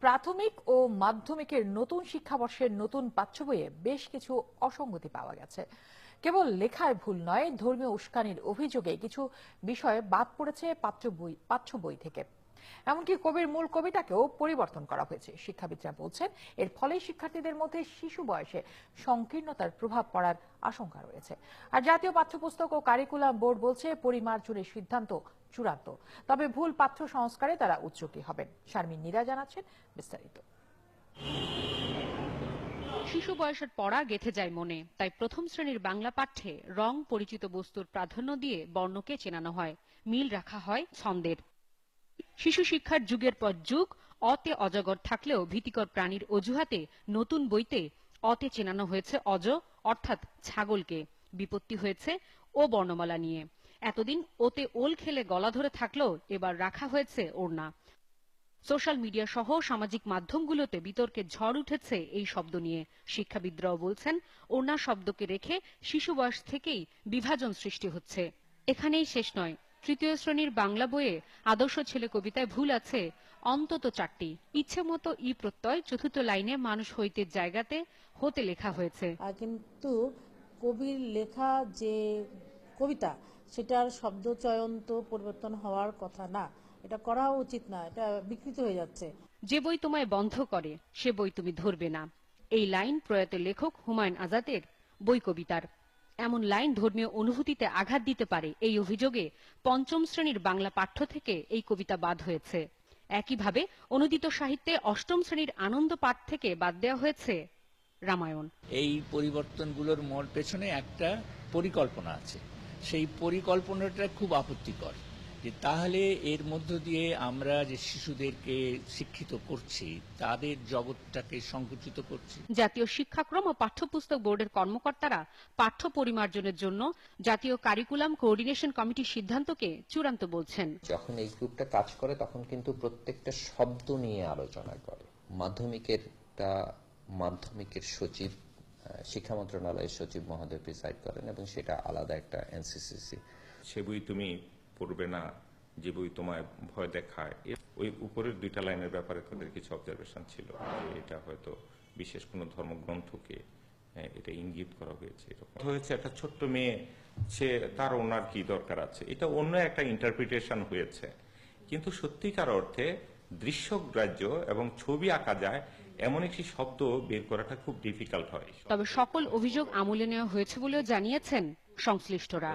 প্রাথমিক ও মাধ্যমিকের নতুন শিক্ষাবর্ষের নতুন পাঠ্য বইয়ে বেশ কিছু অসঙ্গতি পাওয়া গেছে। কেবল লেখায় ভুল নয়, ধর্মীয় উস্কানির অভিযোগে কিছু বিষয় বাদ পড়েছে পাঠ্য বই থেকে। এমনকি কবির মূল কবিতাকেও পরিবর্তন করা হয়েছে। শিক্ষাবিদরা বলছেন, এর ফলে শিক্ষার্থীদের মধ্যে শিশু বয়সে সংকীর্ণতার প্রভাব পড়ার আশঙ্কা রয়েছে। আর জাতীয় পাঠ্যপুস্তক ও কারিকুলাম বোর্ড বলছে, পরিমার্জনের সিদ্ধান্ত চূড়ান্ত, তবে ভুল পাঠ্য সংস্কারে তারা উদ্যোগী হবেন। শারমিন নীরা জানাচ্ছেন বিস্তারিত। শিশু বয়সের পড়া গেঁথে যায় মনে, তাই প্রথম শ্রেণীর বাংলা পাঠ্যে রং পরিচিত বস্তুর প্রাধান্য দিয়ে বর্ণকে চেনানো হয়, মিল রাখা হয় ছন্দের। শিশু শিক্ষার যুগের পর যুগ অতে অজগর থাকলেও ভীতিকর প্রাণীর অজুহাতে নতুন বইতে অতে চেনানো হয়েছে অজ, অর্থাৎ ছাগলকে। বিপত্তি হয়েছে ও বর্ণমালা নিয়ে। এতদিন ওতে ওল খেলে গলা ধরে থাকলেও এবার রাখা হয়েছে ওড়না। সোশ্যাল মিডিয়া সহ সামাজিক মাধ্যমগুলোতে বিতর্কের ঝড় উঠেছে এই শব্দ নিয়ে। শিক্ষাবিদরাও বলছেন, ওড়না শব্দকে রেখে শিশু বয়স থেকেই বিভাজন সৃষ্টি হচ্ছে। এখানেই শেষ নয়, তৃতীয় শ্রেণীর বাংলা বইয়ে আদর্শ ছেলে কবিতায় ভুল আছে অন্তত 4টি। ইচ্ছে মতো ই প্রত্যয় চতুর্থ লাইনে মানুষ হইতে জায়গাতে হতে লেখা হয়েছে। কিন্তু কবির লেখা যে কবিতা, সেটার শব্দ চয়ন তো পরিবর্তন হওয়ার কথা না, এটা করা উচিত না, এটা বিকৃত হয়ে যাচ্ছে। যে বই তোমায় বন্ধ করে সে বই তুমি ধরবে না, এই লাইন প্রয়াত লেখক হুমায়ুন আজাদের বই কবিতার। এমন লাইন ধর্মীয় অনুভূতিতে আঘাত দিতে পারে, এই অভিযোগে পঞ্চম শ্রেণীর বাংলা পাঠ্য থেকে এই কবিতা বাদ হয়েছে। একইভাবে অনুদিত সাহিত্যে অষ্টম শ্রেণীর আনন্দ পাঠ থেকে বাদ দেওয়া হয়েছে রামায়ণ। এই পরিবর্তনগুলোর মূল পেছনে একটা পরিকল্পনা আছে। সেই পরিকল্পনাটা খুব আপত্তিকর, যে তাহলে এর মধ্য দিয়ে আমরা যে শিশুদেরকে শিক্ষিত করছি তাদের জগৎটাকে সংকুচিত করছি। জাতীয় শিক্ষাক্রম ও পাঠ্যপুস্তক বোর্ডের কর্মকর্তারা পাঠ্য পরিমার্জনের জন্য জাতীয় কারিকুলাম কোঅর্ডিনেশন কমিটির সিদ্ধান্তকে চূড়ান্ত বলছেন। যখন এই গ্রুপটা কাজ করে তখন কিন্তু প্রত্যেকটা শব্দ নিয়ে আলোচনা করে। মাধ্যমিকের সচিব, শিক্ষা মন্ত্রণালয়ের সচিব মহোদয় প্রিসাইড করেন, এবং সেটা আলাদা একটা এনসিসিসি। সে বই তুমি পড়বে না যে বই তোমায় ভয় দেখায়, ওই উপরের 2টা লাইনের ব্যাপারে তাদের কিছু অবজারভেশন ছিল, যে এটা হয়তো বিশেষ কোনো ধর্মগ্রন্থকে এটা ইঙ্গিত করা হয়েছে। এরকম হয়েছে একটা ছোট্ট মেয়ে, সে তার ওনার কি দরকার আছে, এটা অন্য একটা ইন্টারপ্রিটেশন হয়েছে। কিন্তু সত্যিকার অর্থে দৃশ্যগ্রাহ্য এবং ছবি আঁকা যায় এমন একটি শব্দ বের করাটা খুব ডিফিকাল্ট হয়। তবে সকল অভিযোগ আমলে নেওয়া হয়েছে বলেও জানিয়েছেন সংশ্লিষ্টরা।